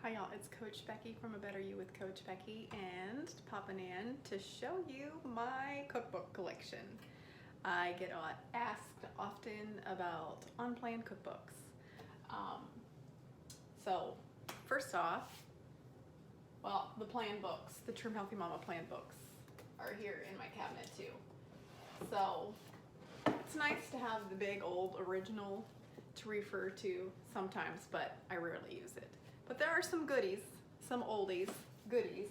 Hi y'all, it's Coach Becky from A Better You with Coach Becky, and popping in to show you my cookbook collection. I get asked often about unplanned cookbooks. So first off, well, the plan books, the Trim Healthy Mama plan books are here in my cabinet too. So it's nice to have the big old original to refer to sometimes, but I rarely use it. But there are some goodies, some oldies goodies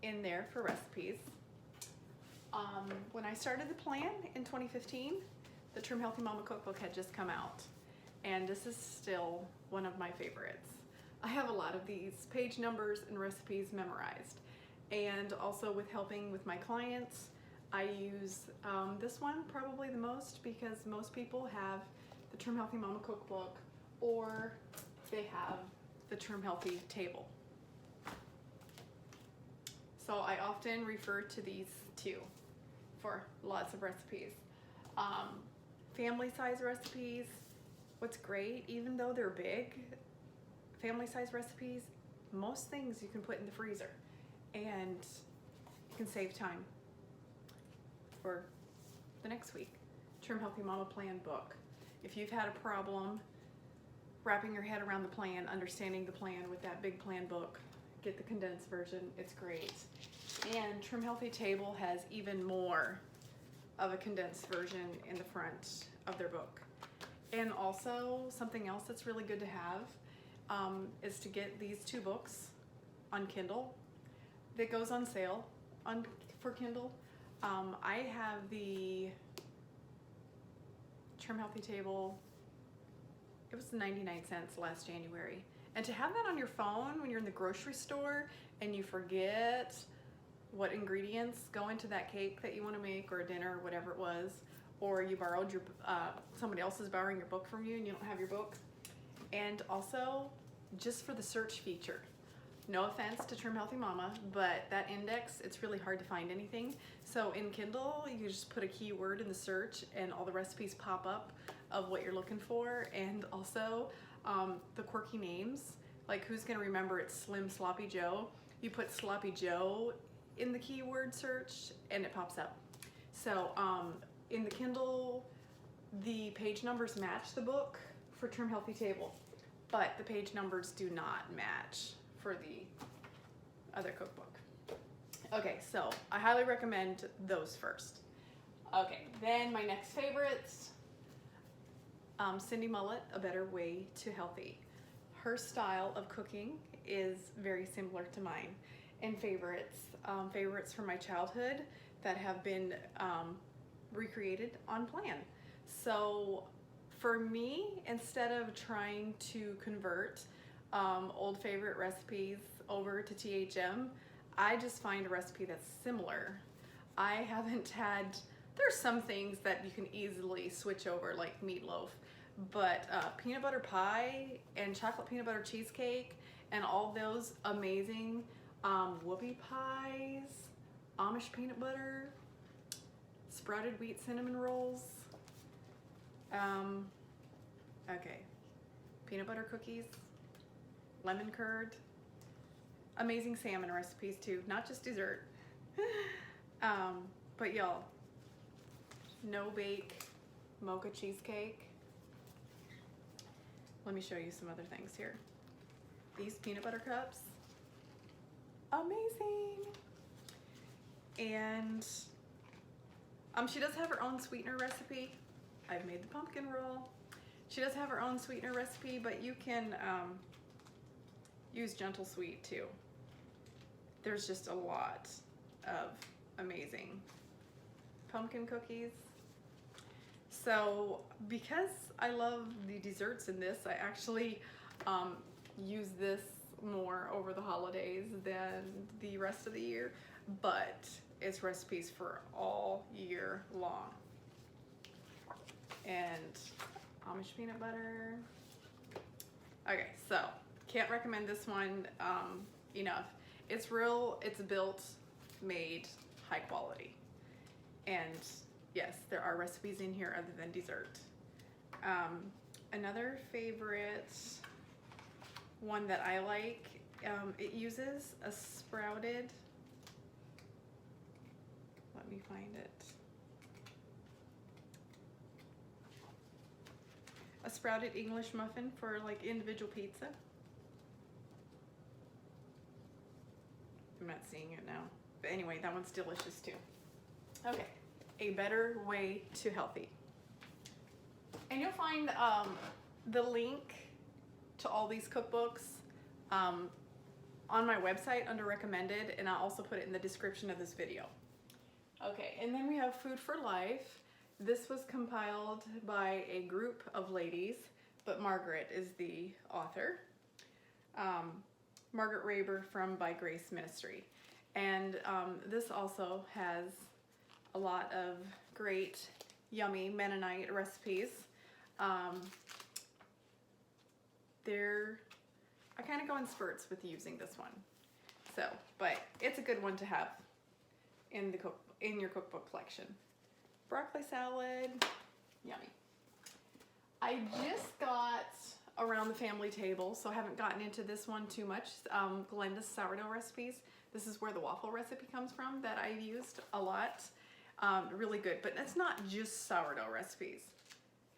in there for recipes. When I started the plan in 2015, the Trim Healthy Mama cookbook had just come out, and this is still one of my favorites. I have a lot of these page numbers and recipes memorized, and also with helping with my clients, I use this one probably the most because most people have the Trim Healthy Mama cookbook or they have the Trim Healthy table. So I often refer to these two for lots of recipes. Family size recipes, what's great, even though they're big, family size recipes, most things you can put in the freezer and you can save time for the next week. Trim Healthy Mama plan book. If you've had a problem wrapping your head around the plan, understanding the plan with that big plan book, get the condensed version, it's great. And Trim Healthy Table has even more of a condensed version in the front of their book. And also something else that's really good to have is to get these two books on Kindle. That goes on sale for Kindle. I have the Trim Healthy Table. It was 99 cents last January. And to have that on your phone when you're in the grocery store and you forget what ingredients go into that cake that you want to make, or a dinner, or whatever it was, or you borrowed your, somebody else is borrowing your book from you and you don't have your book. And also just for the search feature. No offense to Trim Healthy Mama, but that index, it's really hard to find anything. So in Kindle, you just put a keyword in the search and all the recipes pop up of what you're looking for. And also the quirky names, like who's gonna remember it's Slim Sloppy Joe? You put Sloppy Joe in the keyword search and it pops up. So in the Kindle, the page numbers match the book for Trim Healthy Table, but the page numbers do not match for the other cookbook. Okay, so I highly recommend those first. Okay, then my next favorites, Cindy Mullet, A Better Way to Healthy. Her style of cooking is very similar to mine. And favorites from my childhood that have been recreated on plan. So for me, instead of trying to convert old favorite recipes over to THM, I just find a recipe that's similar. I haven't had, there's some things that you can easily switch over, like meatloaf, but peanut butter pie and chocolate peanut butter cheesecake and all those amazing whoopie pies, Amish peanut butter, sprouted wheat cinnamon rolls, okay, peanut butter cookies, lemon curd, amazing salmon recipes too, not just dessert. But y'all, no bake mocha cheesecake. Let me show you some other things here. These peanut butter cups, amazing. And she does have her own sweetener recipe. I've made the pumpkin roll. She does have her own sweetener recipe, but you can use Gentle Sweet too. There's just a lot of amazing pumpkin cookies. So because I love the desserts in this, I actually use this more over the holidays than the rest of the year, but it's recipes for all year long. And Amish peanut butter. Okay, so can't recommend this one enough. It's real, it's built, made, high quality. And yes, there are recipes in here other than dessert. Another favorite one that I like It uses a sprouted, let me find it, a sprouted English muffin for like individual pizza. I'm not seeing it now. But anyway, that one's delicious too. Okay, a better way to healthy. And you'll find the link to all these cookbooks on my website under recommended, and I'll also put it in the description of this video. Okay, and then we have Food for Life. This was compiled by a group of ladies, but Margaret is the author. Margaret Raber from By Grace Ministry. And this also has a lot of great, yummy Mennonite recipes. I kind of go in spurts with using this one. So, but it's a good one to have in your cookbook collection. Broccoli salad, yummy. I just got Around the Family Table, so I haven't gotten into this one too much. Glenda's sourdough recipes. This is where the waffle recipe comes from that I've used a lot. Really good, but it's not just sourdough recipes.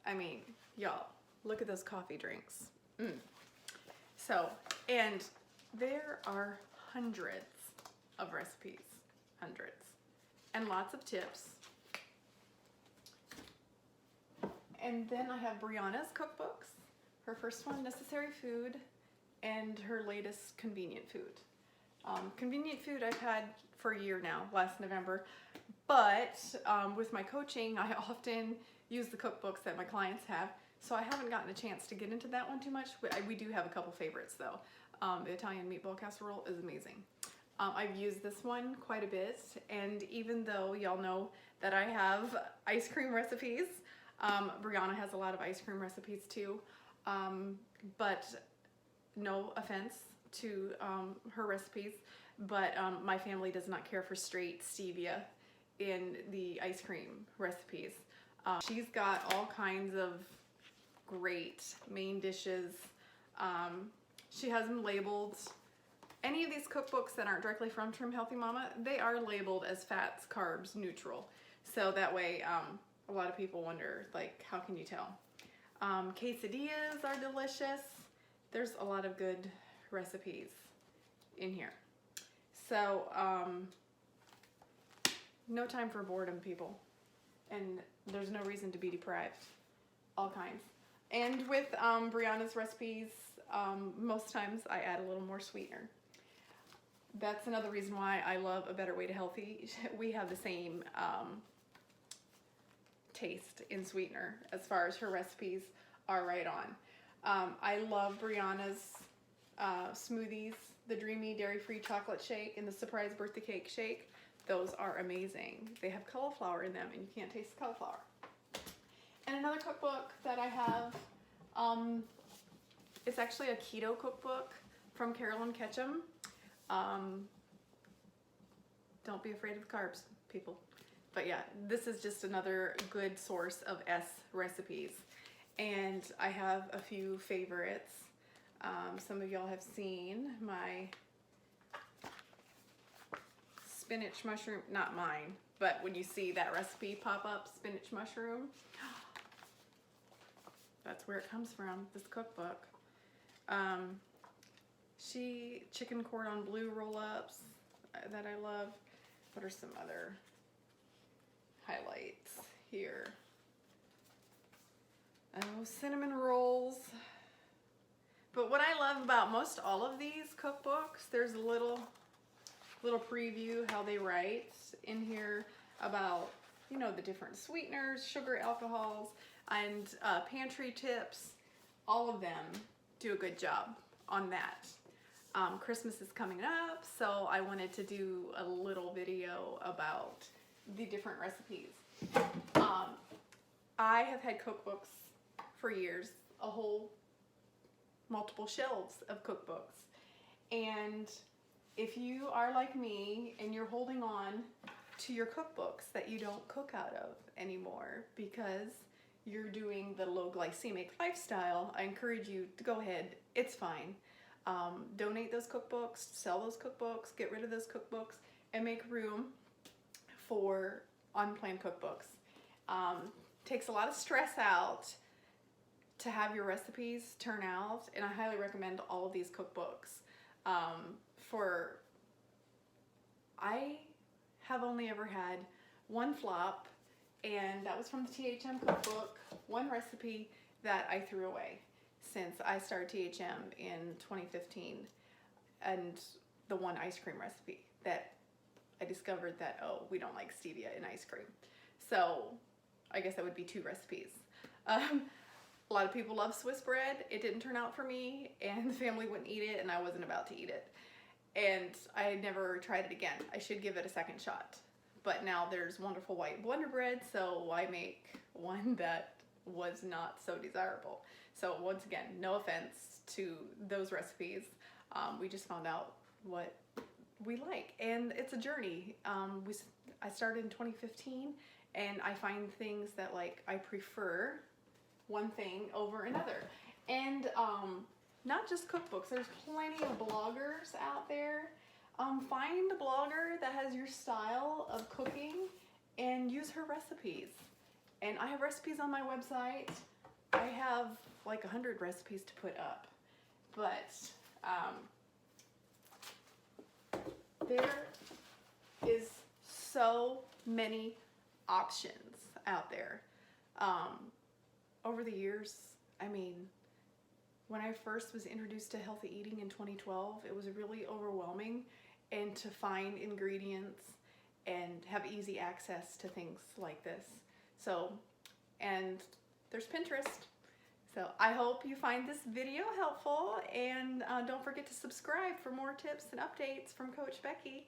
I mean, y'all, look at those coffee drinks. So, and there are hundreds of recipes, hundreds, and lots of tips. And then I have Brianna's cookbooks. Her first one, Necessary Food, and her latest, Convenient Food. Convenient Food I've had for a year now, last November, but with my coaching, I often use the cookbooks that my clients have, so I haven't gotten a chance to get into that one too much. We do have a couple favorites though. The Italian meatball casserole is amazing. I've used this one quite a bit, and even though y'all know that I have ice cream recipes, Brianna has a lot of ice cream recipes too. But no offense to her recipes, but my family does not care for straight stevia in the ice cream recipes. She's got all kinds of great main dishes. She has them labeled. Any of these cookbooks that aren't directly from Trim Healthy Mama, they are labeled as fats, carbs, neutral. So that way, a lot of people wonder, like, how can you tell? Quesadillas are delicious. There's a lot of good recipes in here. So, no time for boredom, people. And there's no reason to be deprived. All kinds. And with Brianna's recipes, most times I add a little more sweetener. That's another reason why I love A Better Way to Healthy. We have the same taste in sweetener as far as her recipes are right on. I love Brianna's smoothies, the Dreamy Dairy-Free Chocolate Shake and the Surprise Birthday Cake Shake. Those are amazing. They have cauliflower in them and you can't taste the cauliflower. And another cookbook that I have, it's actually a keto cookbook from Carolyn Ketchum. Don't be afraid of the carbs, people. But yeah, this is just another good source of S recipes. And I have a few favorites. Some of y'all have seen my spinach mushroom, not mine, but when you see that recipe pop up, spinach mushroom, that's where it comes from, this cookbook. Chicken cordon bleu roll-ups that I love. What are some other highlights here? Oh, cinnamon rolls. But what I love about most all of these cookbooks, there's a little preview how they write in here about, you know, the different sweeteners, sugar, alcohols, and pantry tips. All of them do a good job on that. Christmas is coming up, so I wanted to do a little video about the different recipes. I have had cookbooks for years, multiple shelves of cookbooks. And if you are like me and you're holding on to your cookbooks that you don't cook out of anymore because you're doing the low glycemic lifestyle, I encourage you to go ahead. It's fine. donate those cookbooks, sell those cookbooks, get rid of those cookbooks, and make room for unplanned cookbooks. Takes a lot of stress out to have your recipes turn out, and I highly recommend all of these cookbooks. I have only ever had one flop, and that was from the THM cookbook, one recipe that I threw away since I started THM in 2015, and the one ice cream recipe that I discovered that, oh, we don't like stevia in ice cream. So I guess that would be 2 recipes. A lot of people love Swiss bread. It didn't turn out for me, and the family wouldn't eat it, and I wasn't about to eat it. And I never tried it again. I should give it a second shot. But now there's wonderful white Blender bread, so why make one that was not so desirable? So once again, no offense to those recipes. We just found out what we like, and it's a journey. I started in 2015, and I find things that like I prefer one thing over another. And not just cookbooks, there's plenty of bloggers out there. Find a blogger that has your style of cooking and use her recipes. And I have recipes on my website. I have like 100 recipes to put up, but there is so many options out there. Over the years, I mean, when I first was introduced to healthy eating in 2012, it was really overwhelming, and to find ingredients and have easy access to things like this. So, and there's Pinterest. So I hope you find this video helpful, and don't forget to subscribe for more tips and updates from Coach Becky.